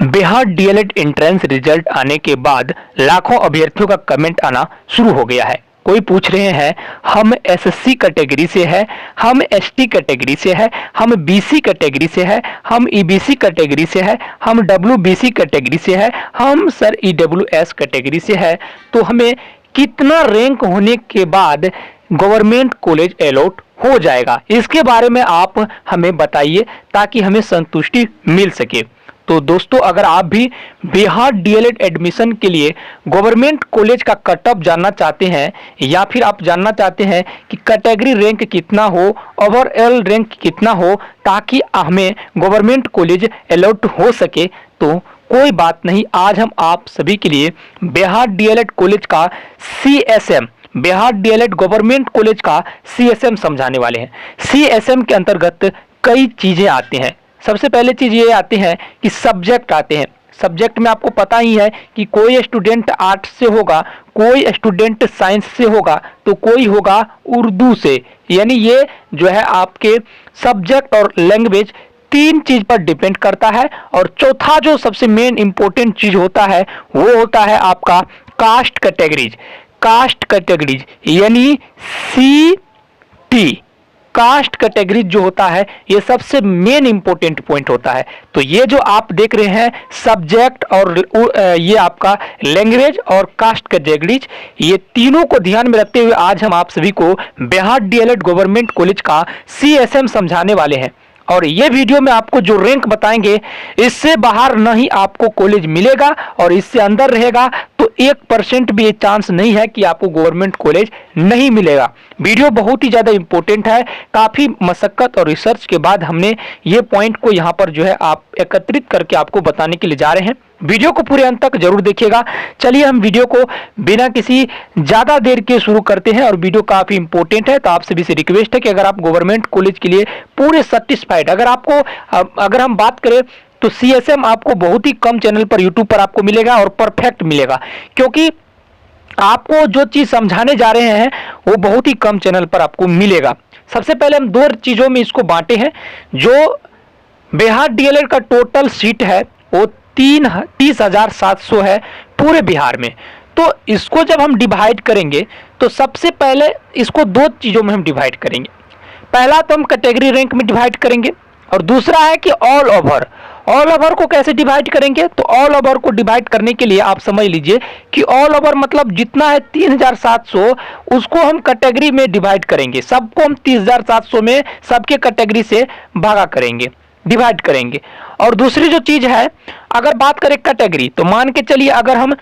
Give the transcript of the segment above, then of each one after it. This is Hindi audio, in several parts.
बिहार डीएलएड एंट्रेंस रिजल्ट आने के बाद लाखों अभ्यर्थियों का कमेंट आना शुरू हो गया है। कोई पूछ रहे हैं हम एसएससी कैटेगरी से है, हम एसटी कैटेगरी से है, हम बीसी कैटेगरी से है, हम ईबीसी कैटेगरी से है, हम डब्ल्यूबीसी कैटेगरी से है, हम सर ईडब्ल्यूएस कैटेगरी से है। तो हमें कितना रैंक होने के बाद गवर्नमेंट कॉलेज अलॉट हो जाएगा, इसके बारे में आप हमें बताइए ताकि हमें संतुष्टि मिल सके। तो दोस्तों, अगर आप भी बिहार डीएलएड एडमिशन के लिए गवर्नमेंट कॉलेज का कट ऑफ जानना चाहते हैं या फिर आप जानना चाहते हैं कि कैटेगरी रैंक कितना हो, ओवरऑल रैंक कितना हो, ताकि हमें गवर्नमेंट कॉलेज अलॉट हो सके, तो कोई बात नहीं, आज हम आप सभी के लिए बिहार डीएलएड कॉलेज का CSM, Bihar DElEd government college का सीएसएम समझाने वाले हैं। सीएसएम के अंतर्गत कई चीजें आती हैं। सबसे पहले चीज ये आती है कि सब्जेक्ट आते हैं। सब्जेक्ट में आपको पता ही है कि कोई स्टूडेंट आर्ट्स से होगा, कोई स्टूडेंट साइंस से होगा, तो कोई होगा उर्दू से। यानी ये जो है आपके सब्जेक्ट और लैंग्वेज तीन चीज पर डिपेंड करता है। और चौथा जो सबसे मेन इंपॉर्टेंट चीज होता है वो होता है आपका कास्ट कैटेगरीज। कास्ट कैटेगरीज यानी CT, कास्ट कैटेगरी जो होता है ये सबसे मेन इंपॉर्टेंट पॉइंट होता है। तो ये जो आप देख रहे हैं सब्जेक्ट और ये आपका लैंग्वेज और कास्ट कैटेगरीज, ये तीनों को ध्यान में रखते हुए आज हम आप सभी को बिहार डीएलएड गवर्नमेंट कॉलेज का सीएसएम समझाने वाले हैं। और ये वीडियो में आपको जो रैंक बताएंगे, इससे बाहर नहीं आपको कॉलेज मिलेगा और इससे अंदर रहेगा तो 1% भी ये चांस नहीं है कि आपको गवर्नमेंट कॉलेज नहीं मिलेगा। वीडियो बहुत ही ज्यादा इंपॉर्टेंट है। काफी मशक्कत और रिसर्च के बाद हमने ये पॉइंट को यहाँ पर जो है आप एकत्रित करके आपको बताने के लिए जा रहे हैं। वीडियो को पूरे अंत तक जरूर देखिएगा। चलिए हम वीडियो को बिना किसी ज्यादा देर के शुरू करते हैं। और वीडियो काफी इंपॉर्टेंट है, तो आप सभी से रिक्वेस्ट है कि अगर आप गवर्नमेंट कॉलेज के लिए पूरे सेटिस्फाइड, अगर हम बात करें तो सीएसएम आपको बहुत ही कम चैनल पर यूट्यूब पर आपको मिलेगा और परफेक्ट मिलेगा, क्योंकि आपको जो चीज समझाने जा रहे हैं वो बहुत ही कम चैनल पर आपको मिलेगा। सबसे पहले हम दो चीजों में इसको बांटे हैं। जो बिहार डीएलएड का टोटल सीट है वो 30,700 है पूरे बिहार में। तो इसको जब हम डिवाइड करेंगे तो सबसे पहले इसको दो चीजों में हम डिवाइड करेंगे। पहला तो हम कैटेगरी रैंक में डिवाइड करेंगे और दूसरा है कि ऑल ओवर। ऑल ओवर को कैसे डिवाइड करेंगे? तो ऑल ओवर को डिवाइड करने के लिए आप समझ लीजिए कि ऑल ओवर मतलब जितना है 3,700, उसको हम कैटेगरी में डिवाइड करेंगे। सबको हम 30,700 में सबके कैटेगरी से भागा करेंगे, डिवाइड करेंगे। और दूसरी जो चीज है, अगर बात करें कैटेगरी, तो मान के चलिए अगर हम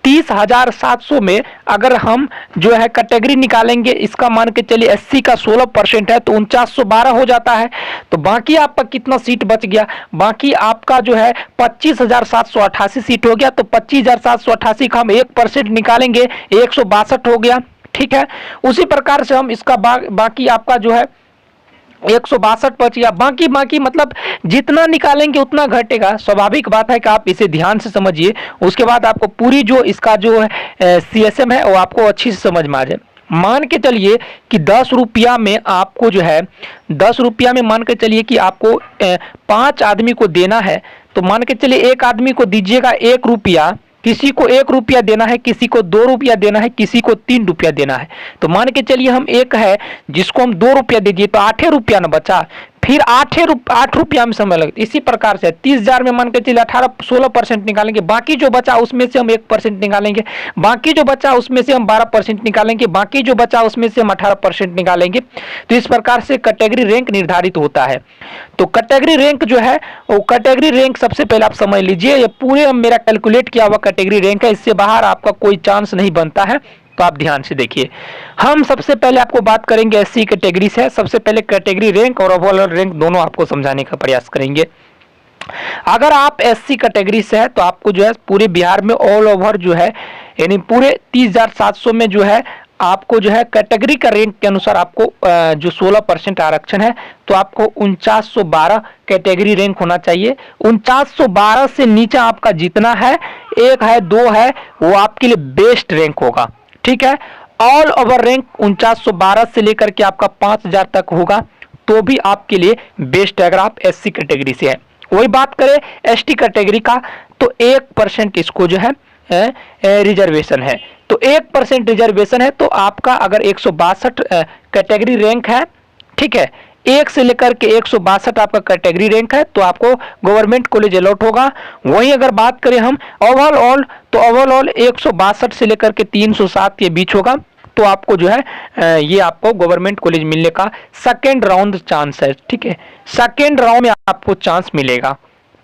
30,700 में अगर हम जो है कैटेगरी निकालेंगे, इसका मान के चलिए 80 का 16% है तो 4912 हो जाता है। तो बाकी आपका कितना सीट बच गया? बाकी आपका जो है 25,788 सीट हो गया। तो 25,788 का हम 1% निकालेंगे, 162 हो गया। ठीक है, उसी प्रकार से हम इसका बाकी आपका जो है 162 बच गया। बाकी मतलब जितना निकालेंगे उतना घटेगा। स्वाभाविक बात है कि आप इसे ध्यान से समझिए, उसके बाद आपको पूरी जो इसका जो है सीएसएम है वो आपको अच्छी से समझ में आ जाए। मान के चलिए कि 10 रुपया में आपको जो है 10 रुपया में मान के चलिए कि आपको 5 आदमी को देना है। तो मान के चलिए एक आदमी को दीजिएगा 1 रुपया, किसी को 1 रुपया देना है, किसी को 2 रुपया देना है, किसी को 3 रुपया देना है। तो मान के चलिए हम एक है जिसको हम 2 रुपया दे दिए तो 8 रुपया ना बचा, फिर 8 रुपया में समय लगता। इसी प्रकार से 30,000 में मान के चलिए 16% निकालेंगे, बाकी जो बचा उसमें से हम 1% निकालेंगे, बाकी जो बचा उसमें से हम 12% निकालेंगे, बाकी जो बचा उसमें से हम 18% निकालेंगे। तो इस प्रकार से कैटेगरी रैंक निर्धारित होता है। तो कैटेगरी रैंक जो है वो कैटेगरी रैंक सबसे पहले आप समझ लीजिए, ये पूरे मेरा कैलकुलेट किया हुआ कैटेगरी रैंक है, इससे बाहर आपका कोई चांस नहीं बनता है। तो आप ध्यान से देखिए, हम सबसे पहले आपको बात करेंगे एससी कैटेगरी से। सबसे पहले कैटेगरी रैंक और ओवरऑल रैंक दोनों आपको समझाने का प्रयास करेंगे। अगर आप एससी कैटेगरी से है तो आपको जो है पूरे बिहार में ऑल ओवर जो है यानी पूरे 30,700 में जो है आपको जो है कैटेगरी का रैंक के अनुसार आपको जो 16% आरक्षण है तो आपको 4912 कैटेगरी रैंक होना चाहिए। 4912 से नीचे आपका जितना है, 1 है 2 है, वो आपके लिए बेस्ट रैंक होगा। ठीक है, ऑल ओवर रैंक 4912 से लेकर के आपका 5000 तक होगा तो भी आपके लिए बेस्ट है अगर आप एससी कैटेगरी से है। वही बात करें एसटी कैटेगरी का तो 1% इसको जो है रिजर्वेशन है। तो 1% रिजर्वेशन है तो आपका अगर 162 कैटेगरी रैंक है, ठीक है, 1 से लेकर के 162 आपका कैटेगरी रैंक है तो आपको गवर्नमेंट कॉलेज अलॉट होगा। वहीं अगर बात करें हम ओवरऑल तो ओवरऑल 162 से लेकर के 307 के बीच होगा तो आपको जो है ये आपको गवर्नमेंट कॉलेज मिलने का सेकेंड राउंड चांस है, ठीक है, सेकेंड राउंड में आपको चांस मिलेगा,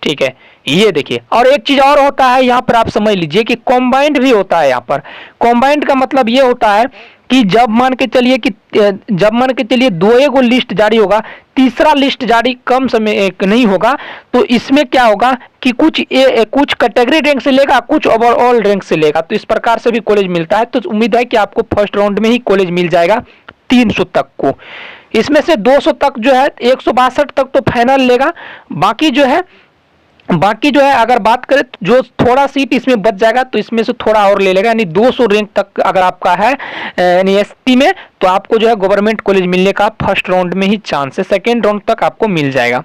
ठीक है। ये देखिए, और एक चीज और होता है यहाँ पर आप समझ लीजिए कि कॉम्बाइंड भी होता है। यहाँ पर कॉम्बाइंड का मतलब ये होता है कि जब मान के चलिए दो लिस्ट जारी होगा, तीसरा लिस्ट जारी कम समय एक नहीं होगा तो इसमें क्या होगा कि कुछ कैटेगरी रैंक से लेगा, कुछ ओवरऑल रैंक से लेगा, तो इस प्रकार से भी कॉलेज मिलता है। तो उम्मीद है कि आपको फर्स्ट राउंड में ही कॉलेज मिल जाएगा 300 तक को। इसमें से 200 तक जो है 162 तक तो फाइनल लेगा, बाकी जो है अगर बात करें तो जो थोड़ा सीट इसमें बच जाएगा तो इसमें से थोड़ा और ले लेगा, यानी 200 रैंक तक अगर आपका है यानी एसटी में तो आपको जो है गवर्नमेंट कॉलेज मिलने का फर्स्ट राउंड में ही चांस है, सेकेंड राउंड तक आपको मिल जाएगा।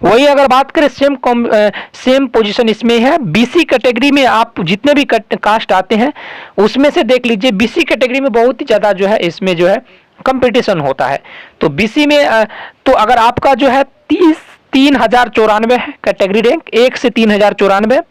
वही अगर बात करें सेम पोजीशन इसमें है। बीसी कैटेगरी में आप जितने भी कास्ट आते हैं उसमें से देख लीजिए, बीसी कैटेगरी में बहुत ही ज्यादा जो है इसमें जो है कंपटीशन होता है। तो बीसी में तो अगर आपका जो है 3094 है कैटेगरी रैंक, 1 से 3094,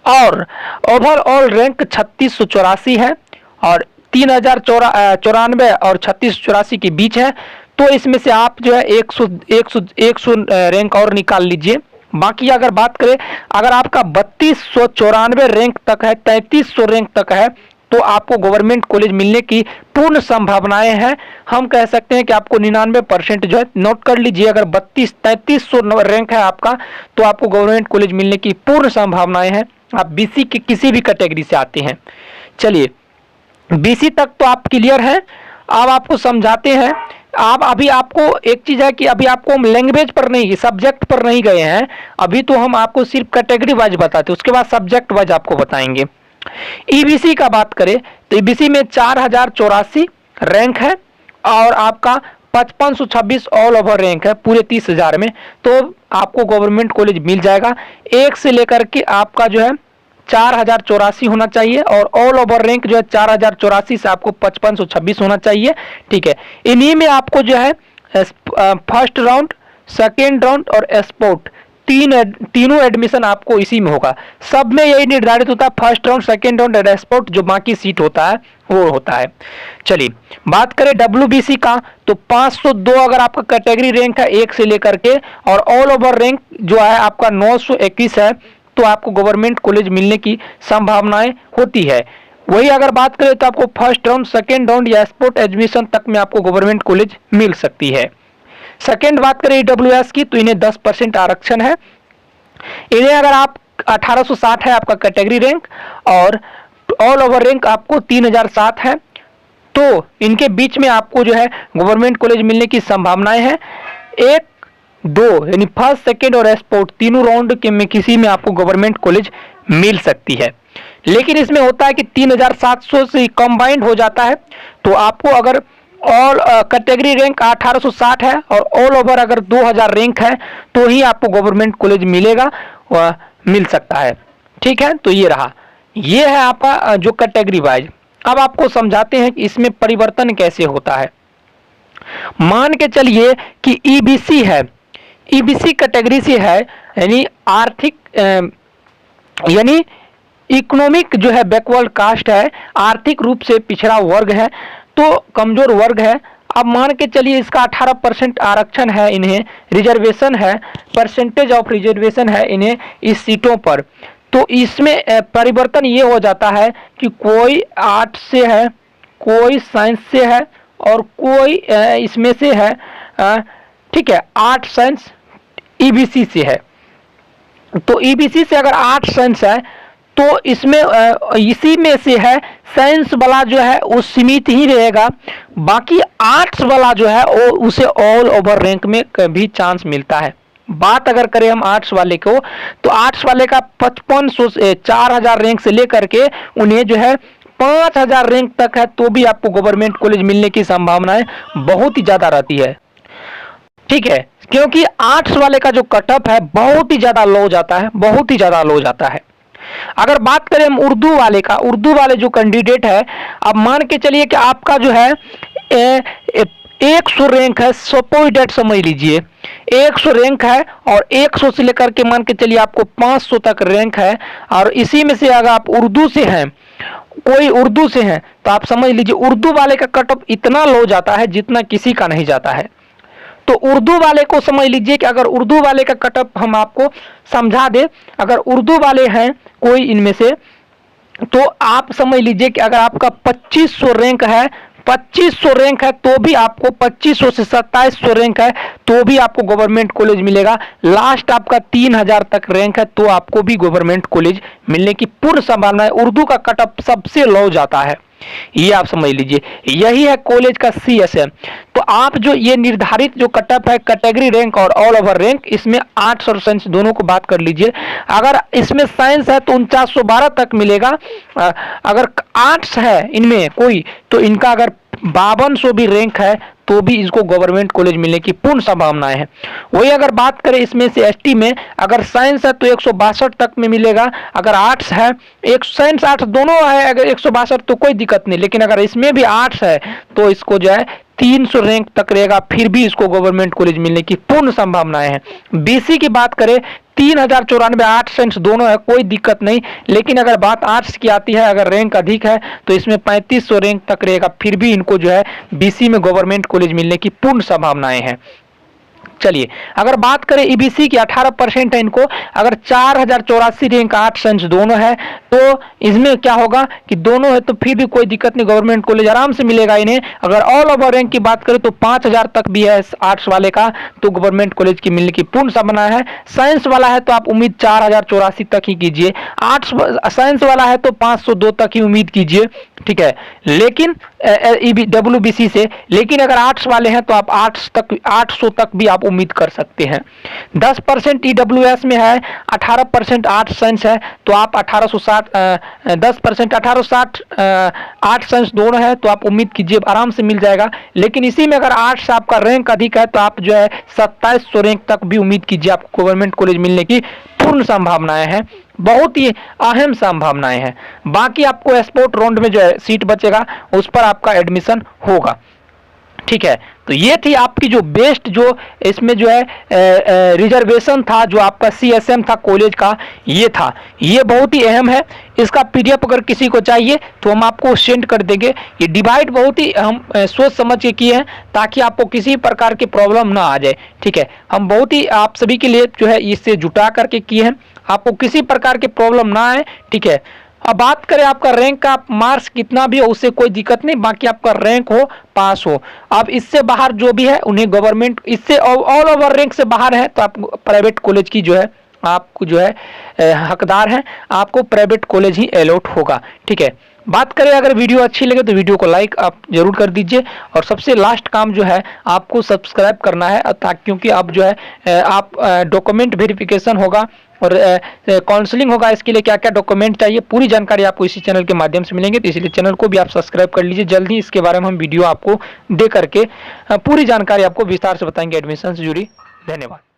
और ओवरऑल रैंक 3684 है और 3094 और 3684 के बीच है। तो इसमें से आप जो है 100 रैंक और निकाल लीजिए। बाकी अगर बात करें, अगर आपका 3294 रैंक तक है, 3300 रैंक तक है तो आपको गवर्नमेंट कॉलेज मिलने की पूर्ण संभावनाएं हैं। हम कह सकते हैं कि आपको 99% जो है, नोट कर लीजिए, अगर 3300 रैंक है आपका तो आपको गवर्नमेंट कॉलेज मिलने की पूर्ण संभावनाएं हैं। आप बीसी के किसी भी कैटेगरी से आते हैं। चलिए, बीसी तक तो आप क्लियर है। अब आपको समझाते हैं। अभी आपको एक चीज है कि अभी आपको हम लैंग्वेज पर नहीं, सब्जेक्ट पर नहीं गए हैं, अभी तो हम आपको सिर्फ कैटेगरी वाइज बताते हैं, उसके बाद सब्जेक्ट वाइज आपको बताएंगे। ईबीसी का बात करें तो ईबीसी में 4084 रैंक है और आपका 5526 ऑल ओवर रैंक है पूरे 30,000 में, तो आपको गवर्नमेंट कॉलेज मिल जाएगा। 1 से लेकर के आपका जो है 4084 होना चाहिए और ऑल ओवर रैंक जो है 4084 से आपको 5526 होना चाहिए, ठीक है। इन्हीं में आपको जो है फर्स्ट राउंड, सेकेंड राउंड और स्पोर्ट तीनों एडमिशन आपको इसी में होगा। सब में यही निर्धारित होता है, फर्स्ट राउंड, सेकेंड राउंड और स्पोर्ट, जो बाकी सीट होता है वो होता है। चलिए बात करें डब्ल्यूबीसी का तो 502 अगर आपका कैटेगरी रैंक है 1 से लेकर के, और ऑल ओवर रैंक जो है आपका 921 है, तो आपको गवर्नमेंट कॉलेज मिलने की संभावनाएं होती है। वही अगर बात करें तो आपको फर्स्ट राउंड, सेकेंड राउंड या स्पोर्ट एडमिशन तक में आपको गवर्नमेंट कॉलेज मिल सकती है। सेकेंड बात करें ईडब्ल्यूएस की तो इन्हें 10% आरक्षण है। इन्हें अगर आप 1860 है आपका कैटेगरी रैंक और ऑल ओवर रैंक आपको 3007 है, तो इनके बीच में आपको जो है गवर्नमेंट कॉलेज मिलने की संभावनाएं हैं। 1, 2 यानी फर्स्ट, सेकेंड और स्पोर्ट तीनों राउंड के में किसी में आपको गवर्नमेंट कॉलेज मिल सकती है। लेकिन इसमें होता है कि 3700 से कंबाइंड हो जाता है, तो आपको अगर ऑल कैटेगरी रैंक 1860 है और ऑल ओवर अगर 2000 रैंक है तो ही आपको गवर्नमेंट कॉलेज मिलेगा, मिल सकता है, ठीक है। तो ये रहा, ये है आपका जो कैटेगरी वाइज। अब आपको समझाते हैं कि इसमें परिवर्तन कैसे होता है। मान के चलिए कि ईबीसी है, ईबीसी कैटेगरी से है, यानी आर्थिक यानी इकोनॉमिक जो है बैकवर्ड कास्ट है, आर्थिक रूप से पिछड़ा वर्ग है, तो कमजोर वर्ग है। अब मान के चलिए इसका 18% आरक्षण है, इन्हें रिजर्वेशन है, परसेंटेज ऑफ रिजर्वेशन है इन्हें इस सीटों पर। तो इसमें परिवर्तन ये हो जाता है कि कोई आर्ट से है, कोई साइंस से है और कोई इसमें से है, ठीक है, आर्ट साइंस ईबीसी से है। तो ईबीसी से अगर आर्ट साइंस है तो इसमें इसी में से है साइंस वाला जो है वो सीमित ही रहेगा, बाकी आर्ट्स वाला जो है वो उसे ऑल ओवर रैंक में भी चांस मिलता है। बात अगर करें हम आर्ट्स वाले को तो आर्ट्स वाले का 5500 से 4000 रैंक से लेकर के उन्हें जो है 5000 रैंक तक है, तो भी आपको गवर्नमेंट कॉलेज मिलने की संभावनाएं बहुत ही ज्यादा रहती है। ठीक है, क्योंकि आर्ट्स वाले का जो कट ऑफ है बहुत ही ज्यादा लो जाता है, बहुत ही ज्यादा लो जाता है। अगर बात करें हम उर्दू वाले का, उर्दू वाले जो कैंडिडेट है, अब मान के चलिए कि आपका जो है 100 रैंक है, सपोज डेट समझ लीजिए 100 रैंक है और 100 से लेकर के मान के चलिए आपको 500 तक रैंक है, और इसी में से अगर आप उर्दू से हैं, कोई उर्दू से हैं, तो आप समझ लीजिए उर्दू वाले का कट ऑफ इतना लो जाता है जितना किसी का नहीं जाता है। तो उर्दू वाले को समझ लीजिए कि अगर उर्दू वाले का कट ऑफ हम आपको समझा दे, अगर उर्दू वाले हैं कोई इनमें से, तो आप समझ लीजिए कि अगर आपका 2500 रैंक है, 2500 रैंक है तो भी आपको 2500 से 2700 रैंक है तो भी आपको गवर्नमेंट कॉलेज मिलेगा। लास्ट आपका 3000 तक रैंक है तो आपको भी गवर्नमेंट कॉलेज मिलने की पूर्ण संभावना है। उर्दू का कट ऑफ सबसे लो जाता है, ये आप समझ लीजिए। यही है कॉलेज का CSM। तो आप जो ये निर्धारित जो कट ऑफ है कैटेगरी रैंक और ऑल ओवर रैंक, इसमें आर्ट्स और साइंस दोनों को बात कर लीजिए। अगर इसमें साइंस है तो 4912 तक मिलेगा, अगर आर्ट्स है इनमें कोई तो इनका अगर 5200 भी रैंक है तो भी इसको गवर्नमेंट कॉलेज मिलने की पूर्ण संभावनाएं हैं। वही अगर बात करें इसमें से ST में, अगर साइंस है तो 162 तक में मिलेगा, अगर आर्ट्स है, एक साइंस आर्ट्स दोनों है, अगर 162 तो कोई दिक्कत नहीं, लेकिन अगर इसमें भी आर्ट्स है तो इसको जो है 300 रैंक तक रहेगा, फिर भी इसको गवर्नमेंट कॉलेज मिलने की पूर्ण संभावनाएं हैं। BC की बात करें 3094 आर्ट्स साइंस दोनों है, कोई दिक्कत नहीं, लेकिन अगर बात आर्ट्स की आती है, अगर रैंक अधिक है तो इसमें 3500 रैंक तक रहेगा, फिर भी इनको जो है BC में गवर्नमेंट कॉलेज मिलने की पूर्ण संभावनाएं हैं। चलिए अगर बात करें EBC की 18% है इनको, अगर 4084 रैंक आर्ट्स साइंस दोनों है तो इसमें क्या होगा कि दोनों है तो फिर भी कोई दिक्कत नहीं, गवर्नमेंट कॉलेज आराम से मिलेगा इन्हें। अगर ऑल ओवर रैंक की बात करें तो 5000 तक भी है आर्ट्स वाले का तो गवर्नमेंट कॉलेज की मिलने की पूर्ण संभावना है। साइंस वाला है तो आप उम्मीद 4084 तक ही कीजिए, आर्ट्स साइंस वाला है तो 502 तक ही उम्मीद कीजिए, ठीक है। लेकिन WBC से, लेकिन अगर आर्ट्स वाले हैं तो आप 800 तक भी आप उम्मीद कर सकते हैं। 10% EWS में है, 18% आर्ट्स साइंस है तो आप 1860, 10% 1860 आर्ट्स साइंस दोनों है तो आप उम्मीद कीजिए आराम से मिल जाएगा। लेकिन इसी में अगर आर्ट्स आपका रैंक अधिक है तो आप जो है 2700 रैंक तक भी उम्मीद कीजिए, आपको गवर्नमेंट कॉलेज मिलने की पूर्ण संभावनाएं हैं, बहुत ही अहम संभावनाएं हैं। बाकी आपको स्पोर्ट राउंड में जो है सीट बचेगा उस पर आपका एडमिशन होगा, ठीक है। तो ये थी आपकी जो बेस्ट जो इसमें जो है रिजर्वेशन था, जो आपका CSM था कॉलेज का, ये था, ये बहुत ही अहम है। इसका PDF अगर किसी को चाहिए तो हम आपको सेंड कर देंगे। ये डिवाइड बहुत ही हम सोच समझ के किए हैं ताकि आपको किसी प्रकार की प्रॉब्लम ना आ जाए, ठीक है। हम बहुत ही आप सभी के लिए जो है इससे जुटा करके किए हैं, आपको किसी प्रकार की प्रॉब्लम ना आए, ठीक है। अब बात करें आपका रैंक का, मार्क्स कितना भी हो उससे कोई दिक्कत नहीं, बाकी आपका रैंक हो, पास हो। अब इससे बाहर जो भी है उन्हें गवर्नमेंट, इससे ऑल ओवर रैंक से बाहर है तो आप प्राइवेट कॉलेज की जो है आपको जो है हकदार हैं, आपको प्राइवेट कॉलेज ही अलॉट होगा, ठीक है। बात करें अगर वीडियो अच्छी लगे तो वीडियो को लाइक आप जरूर कर दीजिए, और सबसे लास्ट काम जो है आपको सब्सक्राइब करना है, क्योंकि अब जो है आप डॉक्यूमेंट वेरिफिकेशन होगा और काउंसलिंग होगा, इसके लिए क्या क्या डॉक्यूमेंट चाहिए पूरी जानकारी आपको इसी चैनल के माध्यम से मिलेंगे। तो इसलिए चैनल को भी आप सब्सक्राइब कर लीजिए, जल्दी इसके बारे में हम वीडियो आपको दे करके पूरी जानकारी आपको विस्तार से बताएंगे एडमिशन से जुड़ी। धन्यवाद।